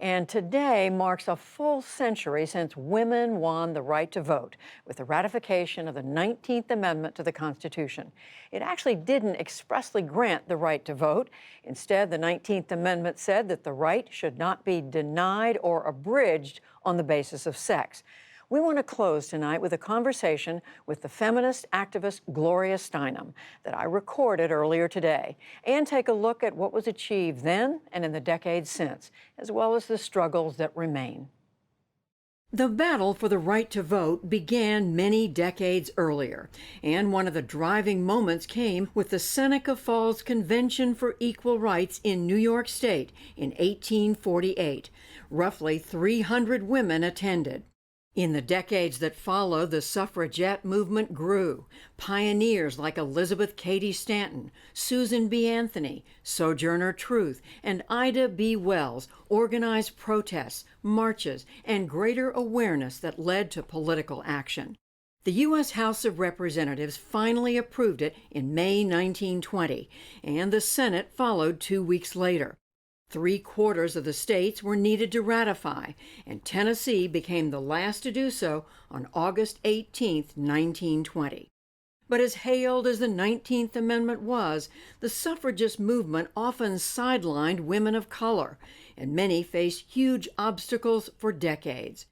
And today marks a full century since women won the right to vote with the ratification of the 19th Amendment to the Constitution. It actually didn't expressly grant the right to vote. Instead, the 19th Amendment said that the right should not be denied or abridged on the basis of sex. We want to close tonight with a conversation with the feminist activist Gloria Steinem that I recorded earlier today, and take a look at what was achieved then and in the decades since, as well as the struggles that remain. The battle for the right to vote began many decades earlier, and one of the driving moments came with the Seneca Falls Convention for Equal Rights in New York State in 1848. Roughly 300 women attended. In the decades that followed, the suffragette movement grew. Pioneers like Elizabeth Cady Stanton, Susan B. Anthony, Sojourner Truth, and Ida B. Wells organized protests, marches, and greater awareness that led to political action. The U.S. House of Representatives finally approved it in May 1920, and the Senate followed 2 weeks later. 3/4 of the states were needed to ratify, and Tennessee became the last to do so on August 18, 1920. But as hailed as the 19th Amendment was, the suffragist movement often sidelined women of color, and many faced huge obstacles for decades.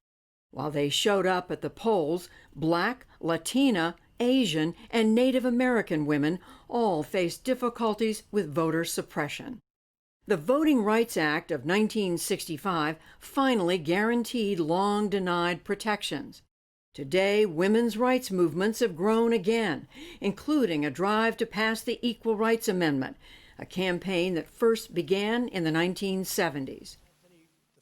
While they showed up at the polls, Black, Latina, Asian, and Native American women all faced difficulties with voter suppression. The Voting Rights Act of 1965 finally guaranteed long-denied protections. Today, women's rights movements have grown again, including a drive to pass the Equal Rights Amendment, a campaign that first began in the 1970s.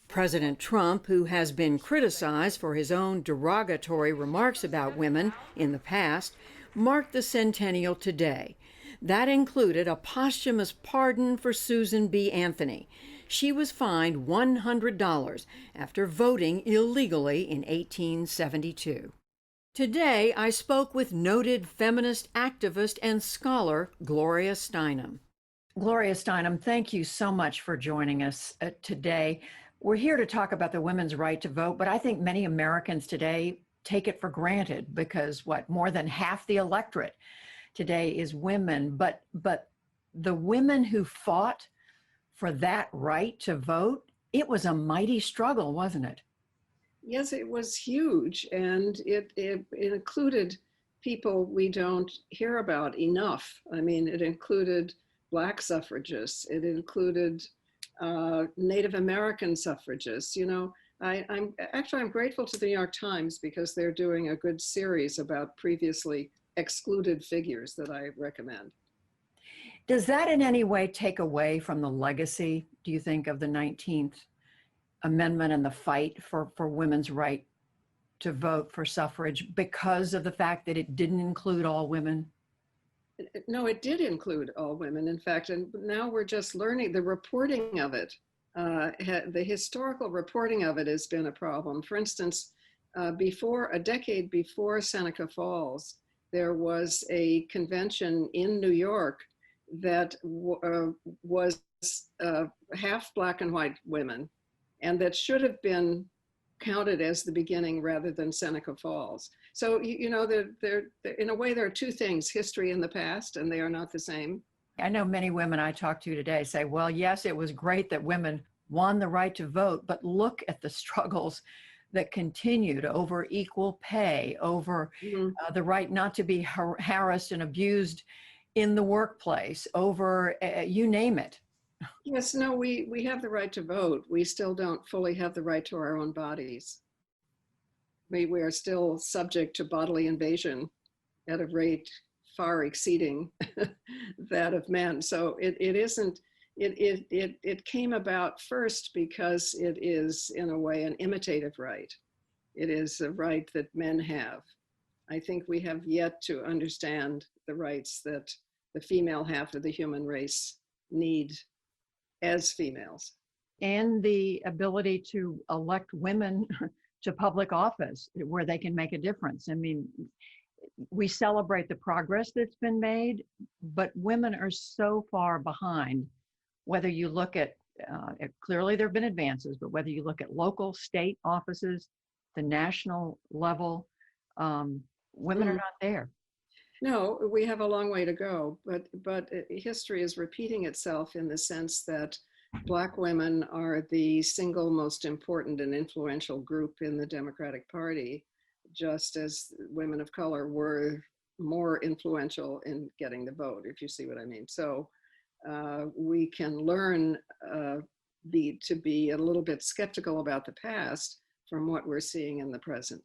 President Trump, who has been criticized for his own derogatory remarks about women in the past, marked the centennial today. That included a posthumous pardon for Susan B. Anthony. She was fined $100 after voting illegally in 1872. Today, I spoke with noted feminist activist and scholar Gloria Steinem. Gloria Steinem, thank you so much for joining us today. We're here to talk about the women's right to vote, but I think many Americans today take it for granted because more than half the electorate today is women, but the women who fought for that right to vote, it was a mighty struggle, wasn't it? Yes, it was huge, and it included people we don't hear about enough. I mean, it included Black suffragists, it included Native American suffragists. You know, I'm grateful to the New York Times because they're doing a good series about previously excluded figures that I recommend. Does that in any way take away from the legacy, do you think, of the 19th Amendment and the fight for women's right to vote for suffrage because of the fact that it didn't include all women? No, it did include all women, in fact, and now we're just learning the reporting of it. The historical reporting of it has been a problem. For instance, a decade before Seneca Falls, there was a convention in New York that was half Black and white women, and that should have been counted as the beginning rather than Seneca Falls. So, you know, they're, in a way, there are two things, history and the past, and they are not the same. I know many women I talk to today say, well, yes, it was great that women won the right to vote, but look at the struggles that continued over equal pay, over the right not to be harassed and abused in the workplace, over you name it. Yes, no, we have the right to vote. We still don't fully have the right to our own bodies. We are still subject to bodily invasion at a rate far exceeding that of men. So it came about first because it is, in a way, an imitative right. It is a right that men have. I think we have yet to understand the rights that the female half of the human race need as females. And the ability to elect women to public office where they can make a difference. I mean, we celebrate the progress that's been made, but women are so far behind, whether you look at clearly there have been advances, but whether you look at local, state offices, the national level, women are Mm. not there. No, we have a long way to go, but history is repeating itself in the sense that Black women are the single most important and influential group in the Democratic Party, just as women of color were more influential in getting the vote, if you see what I mean. So we can learn to be a little bit skeptical about the past from what we're seeing in the present.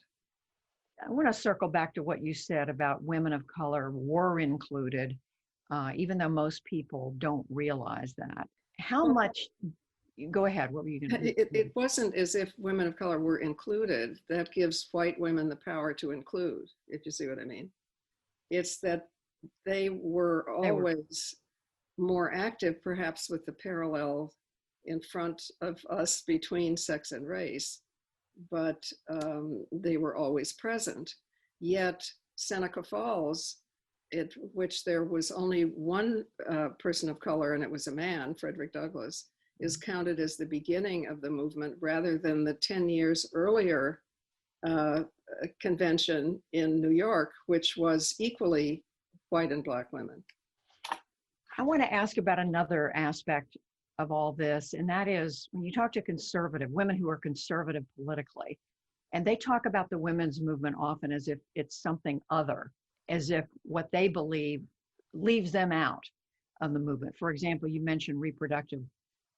I want to circle back to what you said about women of color were included, even though most people don't realize that. How Well, much, go ahead, what were you going to it wasn't as if women of color were included. That gives white women the power to include, if you see what I mean. It's that they were They were. always more active, perhaps with the parallel in front of us between sex and race, but they were always present. Yet Seneca Falls, which there was only one person of color, and it was a man, Frederick Douglass, is counted as the beginning of the movement rather than the 10 years earlier uh, convention in New York, which was equally white and Black women. I want to ask about another aspect of all this, and that is when you talk to conservative women who are conservative politically, and they talk about the women's movement often as if it's something other, as if what they believe leaves them out of the movement. For example, you mentioned reproductive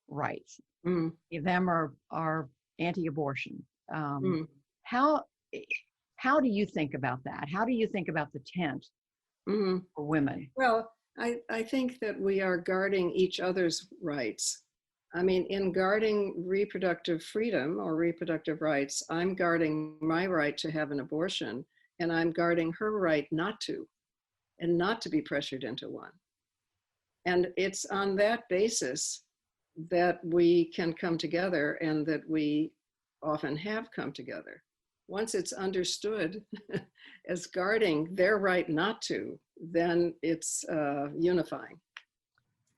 rights. Mm, Them are anti-abortion. mm, How how do you think about that? How do you think about the tent mm. for women? Well, I think that we are guarding each other's rights. I mean, in guarding reproductive freedom or reproductive rights, I'm guarding my right to have an abortion, and I'm guarding her right not to, and not to be pressured into one. And it's on that basis that we can come together and that we often have come together. Once it's understood as guarding their right not to, then it's unifying.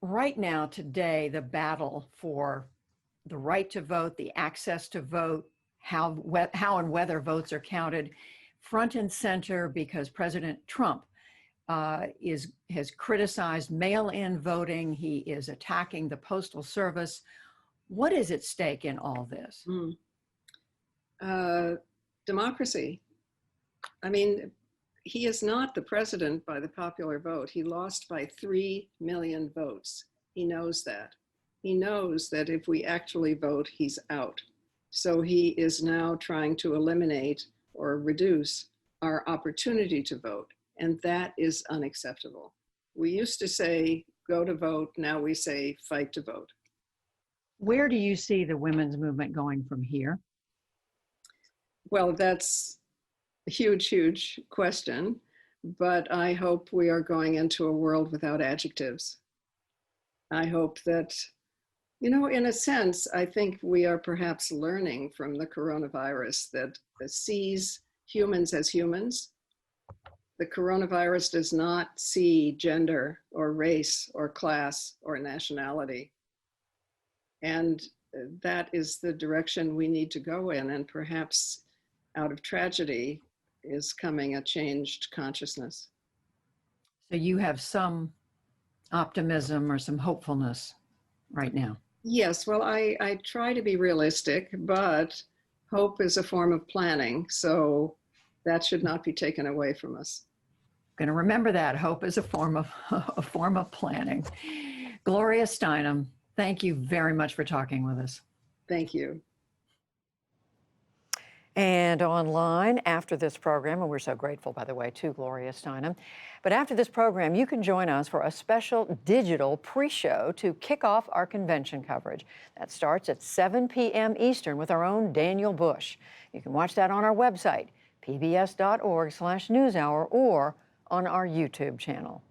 Right now, today, the battle for the right to vote, the access to vote, how and whether votes are counted, front and center because President Trump has criticized mail-in voting. He is attacking the Postal Service. What is at stake in all this? Mm. Democracy. I mean, he is not the president by the popular vote. He lost by 3 million votes. He knows that. He knows that if we actually vote, he's out. So he is now trying to eliminate or reduce our opportunity to vote. And that is unacceptable. We used to say, go to vote. Now we say, fight to vote. Where do you see the women's movement going from here? Well, that's a huge, huge question, but I hope we are going into a world without adjectives. I hope that, in a sense, I think we are perhaps learning from the coronavirus that sees humans as humans. The coronavirus does not see gender or race or class or nationality. And that is the direction we need to go in. And perhaps out of tragedy is coming a changed consciousness. So you have some optimism or some hopefulness right now. Yes, well, I try to be realistic, but hope is a form of planning. So that should not be taken away from us. Going to remember that hope is a form of planning. Gloria Steinem, thank you very much for talking with us. Thank you. And online after this program, and we're so grateful, by the way, to Gloria Steinem. But after this program, you can join us for a special digital pre-show to kick off our convention coverage. That starts at 7 p.m. Eastern with our own Daniel Bush. You can watch that on our website, pbs.org/newshour, or on our YouTube channel.